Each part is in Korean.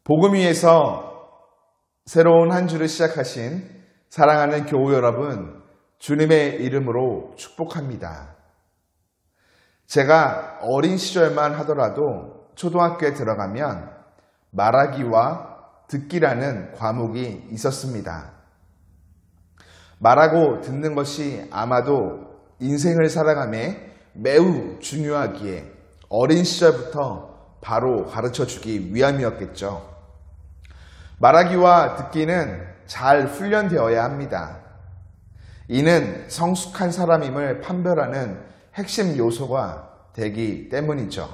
복음 위에서 새로운 한 주를 시작하신 사랑하는 교우 여러분, 주님의 이름으로 축복합니다. 제가 어린 시절만 하더라도 초등학교에 들어가면 말하기와 듣기라는 과목이 있었습니다. 말하고 듣는 것이 아마도 인생을 살아감에 매우 중요하기에 어린 시절부터 바로 가르쳐주기 위함이었겠죠. 말하기와 듣기는 잘 훈련되어야 합니다. 이는 성숙한 사람임을 판별하는 핵심 요소가 되기 때문이죠.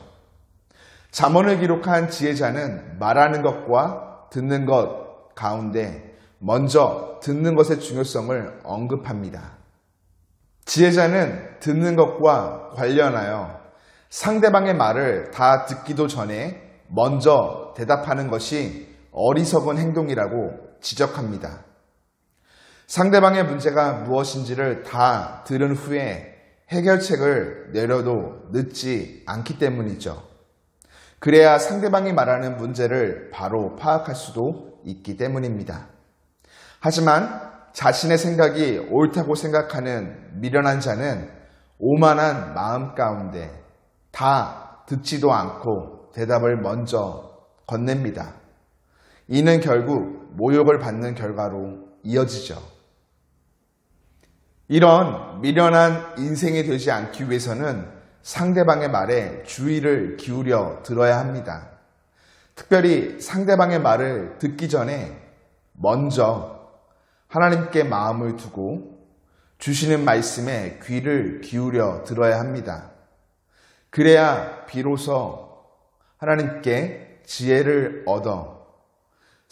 잠언을 기록한 지혜자는 말하는 것과 듣는 것 가운데 먼저 듣는 것의 중요성을 언급합니다. 지혜자는 듣는 것과 관련하여 상대방의 말을 다 듣기도 전에 먼저 대답하는 것이 어리석은 행동이라고 지적합니다. 상대방의 문제가 무엇인지를 다 들은 후에 해결책을 내려도 늦지 않기 때문이죠. 그래야 상대방이 말하는 문제를 바로 파악할 수도 있기 때문입니다. 하지만 자신의 생각이 옳다고 생각하는 미련한 자는 오만한 마음 가운데 다 듣지도 않고 대답을 먼저 건넵니다. 이는 결국 모욕을 받는 결과로 이어지죠. 이런 미련한 인생이 되지 않기 위해서는 상대방의 말에 주의를 기울여 들어야 합니다. 특별히 상대방의 말을 듣기 전에 먼저 하나님께 마음을 두고 주시는 말씀에 귀를 기울여 들어야 합니다. 그래야 비로소 하나님께 지혜를 얻어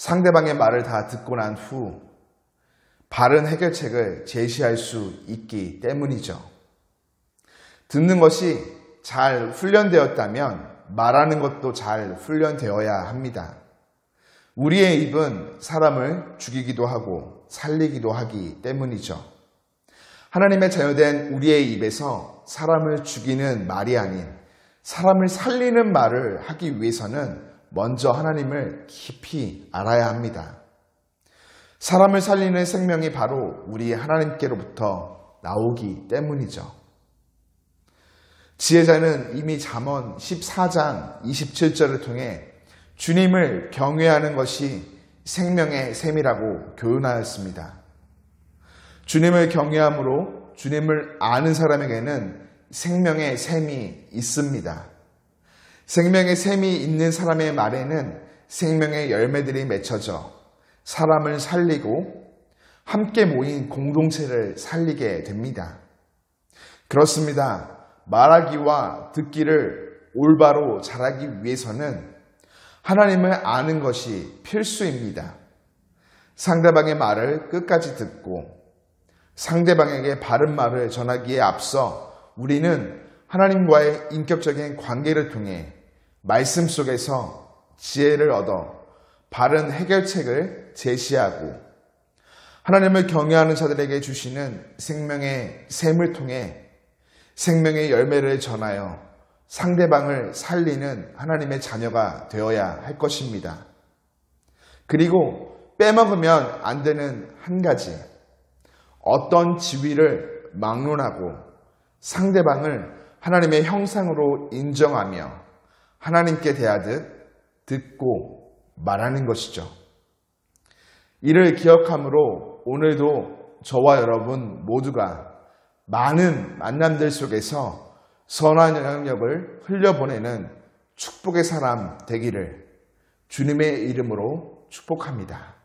상대방의 말을 다 듣고 난 후 바른 해결책을 제시할 수 있기 때문이죠. 듣는 것이 잘 훈련되었다면 말하는 것도 잘 훈련되어야 합니다. 우리의 입은 사람을 죽이기도 하고 살리기도 하기 때문이죠. 하나님의 자녀된 우리의 입에서 사람을 죽이는 말이 아닌 사람을 살리는 말을 하기 위해서는 먼저 하나님을 깊이 알아야 합니다. 사람을 살리는 생명이 바로 우리 하나님께로부터 나오기 때문이죠. 지혜자는 이미 잠언 14장 27절을 통해 주님을 경외하는 것이 생명의 셈이라고 교훈하였습니다. 주님을 경외함으로 주님을 아는 사람에게는 생명의 셈이 있습니다. 생명의 셈이 있는 사람의 말에는 생명의 열매들이 맺혀져 사람을 살리고 함께 모인 공동체를 살리게 됩니다. 그렇습니다. 말하기와 듣기를 올바로 잘하기 위해서는 하나님을 아는 것이 필수입니다. 상대방의 말을 끝까지 듣고 상대방에게 바른 말을 전하기에 앞서 우리는 하나님과의 인격적인 관계를 통해 말씀 속에서 지혜를 얻어 바른 해결책을 제시하고 하나님을 경외하는 자들에게 주시는 생명의 셈을 통해 생명의 열매를 전하여 상대방을 살리는 하나님의 자녀가 되어야 할 것입니다. 그리고 빼먹으면 안 되는 한 가지, 어떤 지위를 막론하고 상대방을 하나님의 형상으로 인정하며 하나님께 대하듯 듣고 말하는 것이죠. 이를 기억함으로 오늘도 저와 여러분 모두가 많은 만남들 속에서 선한 영향력을 흘려보내는 축복의 사람 되기를 주님의 이름으로 축복합니다.